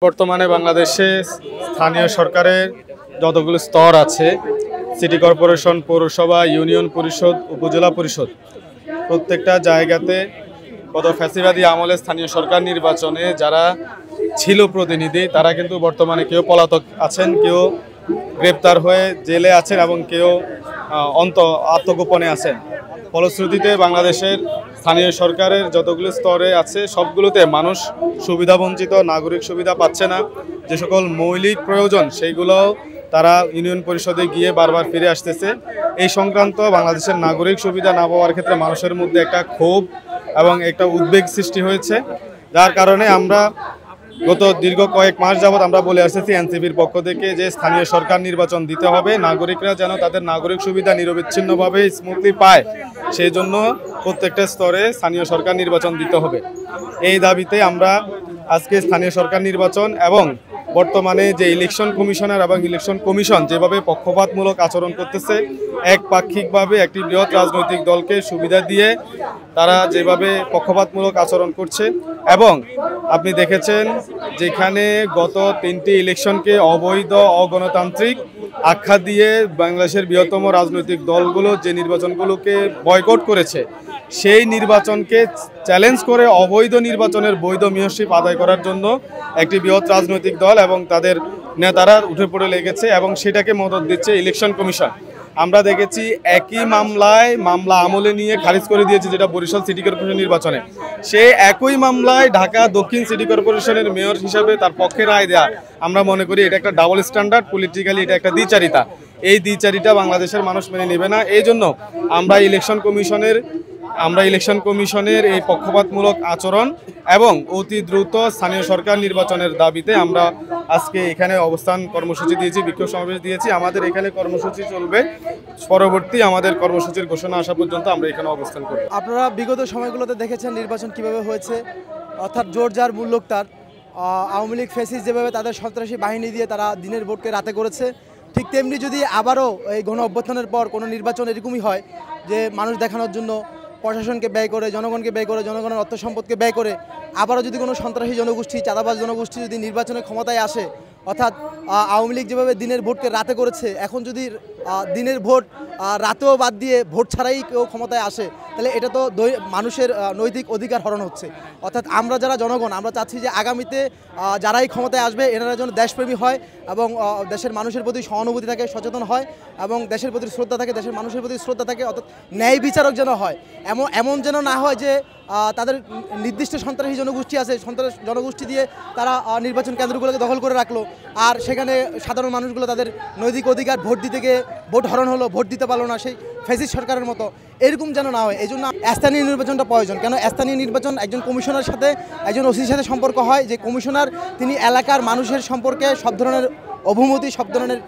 বর্তমানে বাংলাদেশে স্থানীয় সরকারের যতগুলো স্তর আছে, সিটি কর্পোরেশন, পৌরসভা, ইউনিয়ন পরিষদ, উপজেলা পরিষদ, প্রত্যেকটা জায়গাতে গত ফ্যাসিবাদী আমলে স্থানীয় সরকার নির্বাচনে যারা ছিল প্রতিনিধি, তারা কিন্তু বর্তমানে কেউ পলাতক আছেন, কেউ গ্রেপ্তার হয়ে জেলে আছেন এবং কেউ আত্মগোপনে আছেন। ফলশ্রুতিতে বাংলাদেশের স্থানীয় সরকারের যতগুলো স্তরে আছে সবগুলোতে মানুষ সুবিধাবঞ্চিত, নাগরিক সুবিধা পাচ্ছে না। যে সকল মৌলিক প্রয়োজন সেইগুলোও তারা ইউনিয়ন পরিষদে গিয়ে বারবার ফিরে আসতেছে। এই সংক্রান্ত বাংলাদেশের নাগরিক সুবিধা না পাওয়ার ক্ষেত্রে মানুষের মধ্যে একটা ক্ষোভ এবং একটা উদ্বেগ সৃষ্টি হয়েছে, যার কারণে আমরা গত দীর্ঘ কয়েক মাস যাবৎ আমরা বলে আসতেছি এনসিপির পক্ষ থেকে যে স্থানীয় সরকার নির্বাচন দিতে হবে, নাগরিকরা যেন তাদের নাগরিক সুবিধা নিরবিচ্ছিন্নভাবে স্মুথলি পায়, সেই জন্য প্রত্যেকটা স্তরে স্থানীয় সরকার নির্বাচন দিতে হবে। এই দাবিতে আমরা আজকে স্থানীয় সরকার নির্বাচন এবং বর্তমানে যে ইলেকশন কমিশনার এবং ইলেকশন কমিশন যেভাবে পক্ষপাতমূলক আচরণ করতেছে, একপাক্ষিকভাবে একটি বৃহৎ রাজনৈতিক দলকে সুবিধা দিয়ে তারা যেভাবে পক্ষপাতমূলক আচরণ করছে, এবং আপনি দেখেছেন যেখানে গত 3টি ইলেকশনকে অবৈধ, অগণতান্ত্রিক আখ্যা দিয়ে বাংলাদেশের বৃহত্তম রাজনৈতিক দলগুলো যে নির্বাচনগুলোকে বয়কট করেছে, সেই নির্বাচনকে চ্যালেঞ্জ করে অবৈধ নির্বাচনের বৈধ মেয়রশিপ আদায় করার জন্য একটি বৃহৎ রাজনৈতিক দল এবং তাদের নেতারা উঠে পড়ে লেগেছে এবং সেটাকে মদত দিচ্ছে ইলেকশন কমিশন। আমরা দেখেছি একই মামলা আমলে নিয়ে খারিজ করে দিয়েছে, যেটা বরিশাল সিটি কর্পোরেশন নির্বাচনে। সে একই মামলায় ঢাকা দক্ষিণ সিটি কর্পোরেশনের মেয়র হিসাবে তার পক্ষে রায় দেয়া, আমরা মনে করি এটা একটা ডাবল স্ট্যান্ডার্ড, পলিটিক্যালি এটা একটা দ্বিচারিতা। এই দ্বিচারিতা বাংলাদেশের মানুষ মেনে নেবে না। এই জন্য আমরা ইলেকশন কমিশনের এই পক্ষপাতমূলক আচরণ এবং অতি দ্রুত স্থানীয় সরকার নির্বাচনের দাবিতে আমরা আজকে এখানে অবস্থান কর্মসূচি দিয়েছি, বিক্ষোভ সমাবেশ দিয়েছি। আমাদের এখানে কর্মসূচি চলবে, পরবর্তী আমাদের কর্মসূচির ঘোষণা আসা পর্যন্ত আমরা এখানে অবস্থান করব। আপনারা বিগত সময়গুলোতে দেখেছেন নির্বাচন কিভাবে হয়েছে, অর্থাৎ জোর যার মূল লোক তার। আওয়ামী লীগ ফ্যাসিস্ট যেভাবে তাদের সন্ত্রাসী বাহিনী দিয়ে তারা দিনের ভোটকে রাতে করেছে, ঠিক তেমনি যদি আবারও এই গণ অভ্যুত্থানের পর কোনো নির্বাচন এরকমই হয় যে মানুষ দেখানোর জন্য প্রশাসনকে ব্যয় করে, জনগণকে ব্যয় করে, জনগণের অর্থ সম্পদকে ব্যয় করে আবারও যদি কোনো সন্ত্রাসী জনগোষ্ঠী, চাঁদাবাজ জনগোষ্ঠী যদি নির্বাচনের ক্ষমতায় আসে, অর্থাৎ আওয়ামী লীগ যেভাবে দিনের ভোটকে রাতে করেছে, এখন যদি দিনের ভোট রাতেও বাদ দিয়ে ভোট ছাড়াই কেউ ক্ষমতায় আসে, তাহলে এটা তো মানুষের নৈতিক অধিকার হরণ হচ্ছে। অর্থাৎ আমরা যারা জনগণ, আমরা চাচ্ছি যে আগামীতে যারাই ক্ষমতায় আসবে এনারা যেন দেশপ্রেমী হয় এবং দেশের মানুষের প্রতি সহানুভূতি থাকে, সচেতন হয় এবং দেশের প্রতি শ্রদ্ধা থাকে, দেশের মানুষের প্রতি শ্রদ্ধা থাকে, অর্থাৎ ন্যায় বিচারক যেন হয়। এমন যেন না হয় যে তাদের নির্দিষ্ট সন্ত্রাসী জনগোষ্ঠী আছে, সন্ত্রাস জনগোষ্ঠী দিয়ে তারা নির্বাচন কেন্দ্রগুলোকে দখল করে রাখলো, আর সেখানে সাধারণ মানুষগুলো তাদের নৈতিক অধিকার ভোট দিতে গিয়ে ভোট হরণ হলো, ভোট দিতে পারলো না, সেই ফ্যাসিস্ট সরকারের মতো এরকম যেন না হয়। এই জন্য স্থানীয় নির্বাচনটা প্রয়োজন। কেন স্থানীয় নির্বাচন একজন কমিশনার সাথে, একজন ওসির সাথে সম্পর্ক হয়, যে কমিশনার তিনি এলাকার মানুষের সম্পর্কে সব ধরনের অভিমতি, সব ধরনের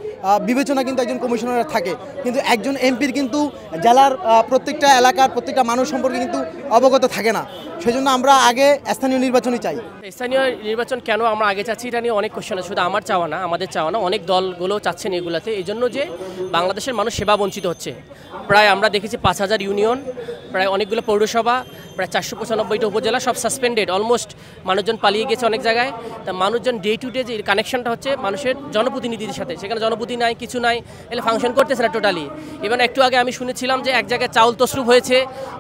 বিবেচনা কিন্তু একজন কমিশনারের থাকে, কিন্তু একজন এমপির কিন্তু জেলার প্রত্যেকটা এলাকার প্রত্যেকটা মানুষ সম্পর্কে কিন্তু অবগত থাকে না। সেই জন্য আমরা আগে স্থানীয় নির্বাচনই চাই। স্থানীয় নির্বাচন কেন আমরা আগে চাচ্ছি, এটা নিয়ে অনেক কোশ্চেন আছে। শুধু আমার চাওয়া না, আমাদের চাওয়া না, অনেক দলগুলো চাচ্ছেন এগুলাতে। এই জন্য যে বাংলাদেশের মানুষ সেবা বঞ্চিত হচ্ছে। প্রায় আমরা দেখেছি 5000 ইউনিয়ন, প্রায় অনেকগুলো পৌরসভা, প্রায় 495টা উপজেলা সব সাসপেন্ডেড, অলমোস্ট মানুষজন পালিয়ে গেছে অনেক জায়গায়। তা মানুষজন ডে টু ডে যে কানেকশনটা হচ্ছে মানুষের জনপ্রতিনিধিদের সাথে, সেখানে জনপ্রতিনিধি নাই, কিছু নাই, এলে ফাংশন করতেছে না টোটালি। এবার একটু আগে আমি শুনেছিলাম যে এক জায়গায় চাউল তসরুপ হয়েছে,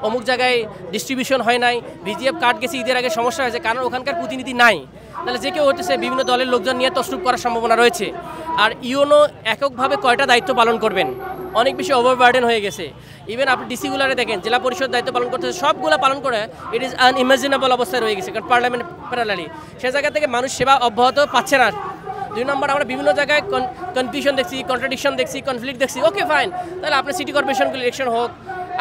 অমুক জায়গায় ডিস্ট্রিবিউশন হয় নাই, ভিজিএফ কার্ড গেছে ঈদের আগে, সমস্যা হয়েছে কারণ ওখানকার প্রতিনিধি নাই। তাহলে যে কেউ হতেছে বিভিন্ন দলের লোকজন নিয়ে তসরুপ করার সম্ভাবনা রয়েছে। আর ইউনো এককভাবে কয়টা দায়িত্ব পালন করবেন, অনেক বেশি ওভারবার্ডেন হয়ে গেছে। ইভেন আপনি ডিসিগুলারে দেখেন, জেলা পরিষদ দায়িত্ব পালন করতেছে, সবগুলো পালন করে ইট ইজ আনইমাজিনেবল অবস্থায় রয়ে গেছে, কারণ পার্লামেন্ট প্যারালালি সে জায়গা থেকে মানুষ সেবা অব্যাহত পাচ্ছে না। 2 নম্বর, আমরা বিভিন্ন জায়গায় কনফিউশন দেখছি, কন্ট্রাডিকশন দেখছি, কনফ্লিক্ট দেখছি। ওকে ফাইন, তাহলে আপনার সিটি কর্পোরেশনগুলো ইলেকশন হোক,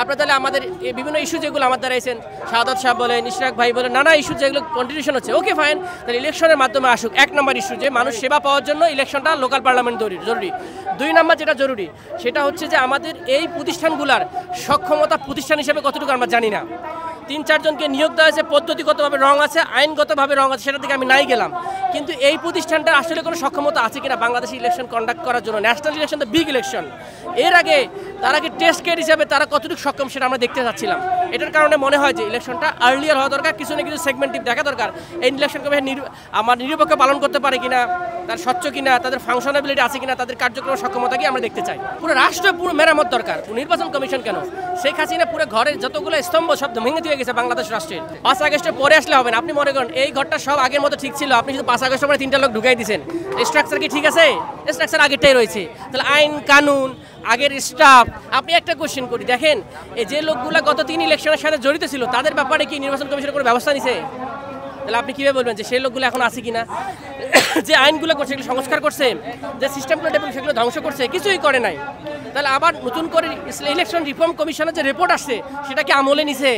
আপনার তাহলে আমাদের এই বিভিন্ন ইস্যু যেগুলো আমার দ্বারা আইছেন, শাহাদাত সাহেব বলেন, ইশরাক ভাই বলেন, নানা ইস্যু যেগুলো কন্ট্রিবিউশন হচ্ছে, ওকে ফাইন, তাহলে ইলেকশনের মাধ্যমে আসুক। 1 নম্বর ইস্যু যে মানুষ সেবা পাওয়ার জন্য ইলেকশনটা লোকাল পার্লামেন্ট জরুরি। 2 নম্বর যেটা জরুরি সেটা হচ্ছে যে আমাদের এই প্রতিষ্ঠানগুলার সক্ষমতা প্রতিষ্ঠান হিসেবে কতটুকু আমরা জানি না। 3-4 জনকে নিয়োগ দেওয়া হয়েছে, পদ্ধতিগতভাবে রং আছে, আইনগতভাবে রং আছে, সেটা থেকে আমি নাই গেলাম। কিন্তু এই প্রতিষ্ঠানটার আসলে কোনো সক্ষমতা আছে কিনা বাংলাদেশে ইলেকশন কন্ডাক্ট করার জন্য? National election the big election, এর আগে তারা কি টেস্ট কেস হিসাবে তারা কতটুকু সক্ষম সেটা আমরা দেখতে চাচ্ছিলাম। এটার কারণে মনে হয় যে ইলেকশনটা আর্লিয়ার হওয়া দরকার, কিছু না কিছু সেগমেন্টিভ দেখা দরকার। এই ইলেকশন কমিশন আমার নিরপেক্ষ পালন করতে পারে কিনা, তার স্বচ্ছ কিনা, তাদের ফাংশনাবিলিটি আছে কিনা, তাদের কার্যক্রম সক্ষমতা কি আমরা দেখতে চাই। পুরো রাষ্ট্র পুরো মেরামত দরকার। নির্বাচন কমিশন কেন? শেখ হাসিনা পুরো ঘরের যতগুলো স্তম্ভ সব ভেঙে দিয়ে গেছে বাংলাদেশ রাষ্ট্রের। 5 আগস্টের পরে আসলে হবে না। আপনি মনে করেন এই ঘরটা সব আগের মতো ঠিক ছিল, আপনি শুধু 5 আগস্টের পরে 3টা লোক ঢুকাই দিয়েছেন, স্ট্রাকচার কি ঠিক আছে? স্ট্রাকচার আগেরটাই রয়েছে। তাহলে আইন কানুন আগের স্টাফ, আপনি একটা কোশ্চেন করি, দেখেন এই যে লোকগুলা গত 3 ইলেকশনের সাথে জড়িত ছিল তাদের ব্যাপারে কি নির্বাচন কমিশনের কোনো ব্যবস্থা নিছে? তাহলে আপনি কীভাবে বলবেন যে সেই লোকগুলো এখন আছে কিনা? যে আইনগুলো করছে সেগুলো সংস্কার করছে, যে সিস্টেমগুলো ডেভেলপ সেগুলো ধ্বংস করছে, কিছুই করে নাই। তাহলে আবার নতুন করে ইলেকশন রিফর্ম কমিশনের যে রিপোর্ট আসছে সেটা কি আমলে নিছে?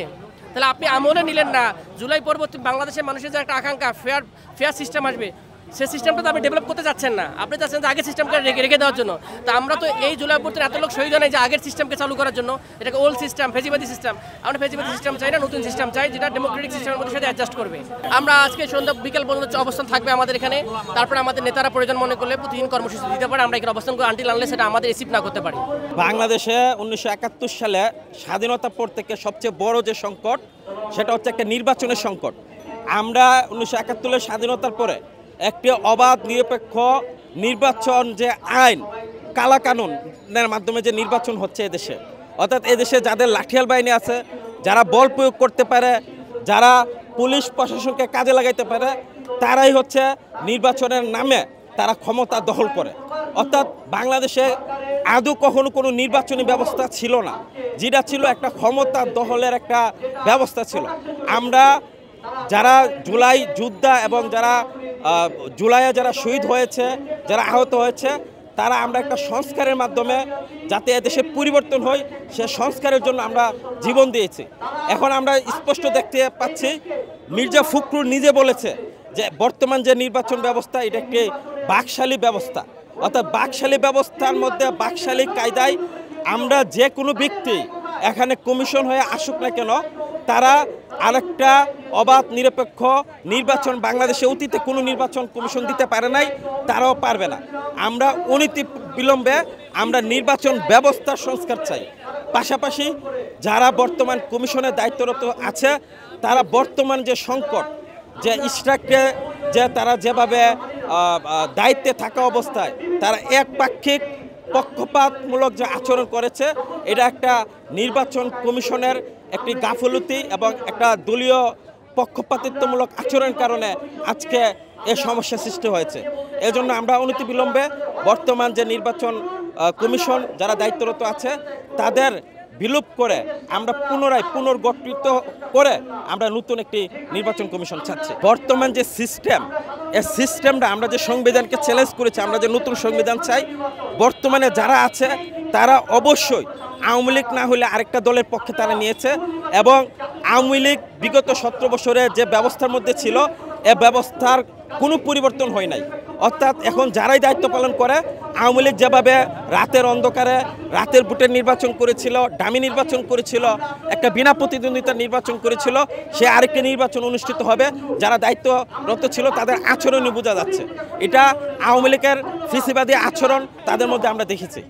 তাহলে আপনি আমলে নিলেন না। জুলাই পরবর্তী বাংলাদেশের মানুষের যে একটা আকাঙ্ক্ষা ফেয়ার সিস্টেম আসবে, সেই সিস্টেমটা তো আপনি ডেভেলপ করতে চাচ্ছেন না। আপনি চাচ্ছেন যে আগের সিস্টেমকে রেখে দেওয়ার জন্য। তো আমরা তো এই জুলাই পরবর্তী এত লোক শহীদ নাই যে আগের সিস্টেমকে চালু করার জন্য। এটাকে ওল্ড সিস্টেম, ফেজিবাদী সিস্টেম। আমরা ফেজিবাদী সিস্টেম চাই না, নতুন সিস্টেম চাই যেটা ডেমোক্রেটিক সিস্টেমের মধ্যে সাথে অ্যাডজাস্ট করবে। আমরা আজকে সন্ধ্যা বিকেল পর্যন্ত অবস্থান থাকবে আমাদের এখানে। তারপরে আমাদের নেতারা প্রয়োজন মনে করলে প্রতিদিন কর্মসূচি দিতে পারে। আমরা এখানে অবস্থান করে আনটিল আনলে সেটা আমাদের রিসিভ না করতে পারি। বাংলাদেশে 1971 সালে স্বাধীনতার পর থেকে সবচেয়ে বড় যে সংকট সেটা হচ্ছে একটা নির্বাচনের সংকট। আমরা 1971 স্বাধীনতার পরে একটি অবাধ নিরপেক্ষ নির্বাচন যে আইন কালাকানুনের মাধ্যমে যে নির্বাচন হচ্ছে এদেশে, অর্থাৎ এদেশে যাদের লাঠিয়াল বাহিনী আছে, যারা বল প্রয়োগ করতে পারে, যারা পুলিশ প্রশাসনকে কাজে লাগাইতে পারে, তারাই হচ্ছে নির্বাচনের নামে তারা ক্ষমতা দখল করে। অর্থাৎ বাংলাদেশে আদৌ কখনো কোনো নির্বাচনী ব্যবস্থা ছিল না, যেটা ছিল একটা ক্ষমতা দখলের একটা ব্যবস্থা ছিল। আমরা যারা জুলাই যোদ্ধা এবং যারা জুলাইয়ে যারা শহীদ হয়েছে, যারা আহত হয়েছে, তারা আমরা একটা সংস্কারের মাধ্যমে যাতে এদেশে পরিবর্তন হয় সে সংস্কারের জন্য আমরা জীবন দিয়েছি। এখন আমরা স্পষ্ট দেখতে পাচ্ছি মির্জা ফখরুল নিজে বলেছে যে বর্তমান যে নির্বাচন ব্যবস্থা এটা একটি বাকশালী ব্যবস্থা। অর্থাৎ বাকশালী ব্যবস্থার মধ্যে বাকশালী কায়দায় আমরা যে কোনো ব্যক্তি এখানে কমিশন হয়ে আসুক না কেন, তারা আরেকটা অবাধ নিরপেক্ষ নির্বাচন বাংলাদেশে অতীতে কোনো নির্বাচন কমিশন দিতে পারে নাই, তারাও পারবে না। আমরা অনতি বিলম্বে আমরা নির্বাচন ব্যবস্থার সংস্কার চাই। পাশাপাশি যারা বর্তমান কমিশনের দায়িত্বরত আছে তারা বর্তমান যে সংকট, যে স্ট্রাককে যে তারা যেভাবে দায়িত্বে থাকা অবস্থায় তারা একপাক্ষিক পক্ষপাতমূলক যে আচরণ করেছে, এটা একটা নির্বাচন কমিশনের একটি গাফলতি এবং একটা দলীয় পক্ষপাতিত্বমূলক আচরণের কারণে আজকে এ সমস্যা সৃষ্টি হয়েছে। এজন্য আমরা অনতিবিলম্বে বর্তমান যে নির্বাচন কমিশন যারা দায়িত্বরত আছে তাদের বিলুপ করে আমরা পুনরায় পুনর্গঠিত করে আমরা নতুন একটি নির্বাচন কমিশন চাচ্ছি। বর্তমান যে সিস্টেম, এই সিস্টেমটা আমরা যে সংবিধানকে চ্যালেঞ্জ করেছি, আমরা যে নতুন সংবিধান চাই, বর্তমানে যারা আছে তারা অবশ্যই আওয়ামী লীগ না হলে আরেকটা দলের পক্ষে তারা নিয়েছে এবং আওয়ামী লীগ বিগত 17 বছরে যে ব্যবস্থার মধ্যে ছিল এ ব্যবস্থার কোনো পরিবর্তন হয় নাই। অর্থাৎ এখন যারাই দায়িত্ব পালন করে, আওয়ামী লীগ যেভাবে রাতের অন্ধকারে রাতের ভোটের নির্বাচন করেছিল, ডামি নির্বাচন করেছিল, একটা বিনা প্রতিদ্বন্দ্বিতার নির্বাচন করেছিল, সে আরেকটি নির্বাচন অনুষ্ঠিত হবে। যারা দায়িত্বরত ছিল তাদের আচরণই বোঝা যাচ্ছে, এটা আওয়ামী লীগের ফিসিবাদী আচরণ তাদের মধ্যে আমরা দেখেছি।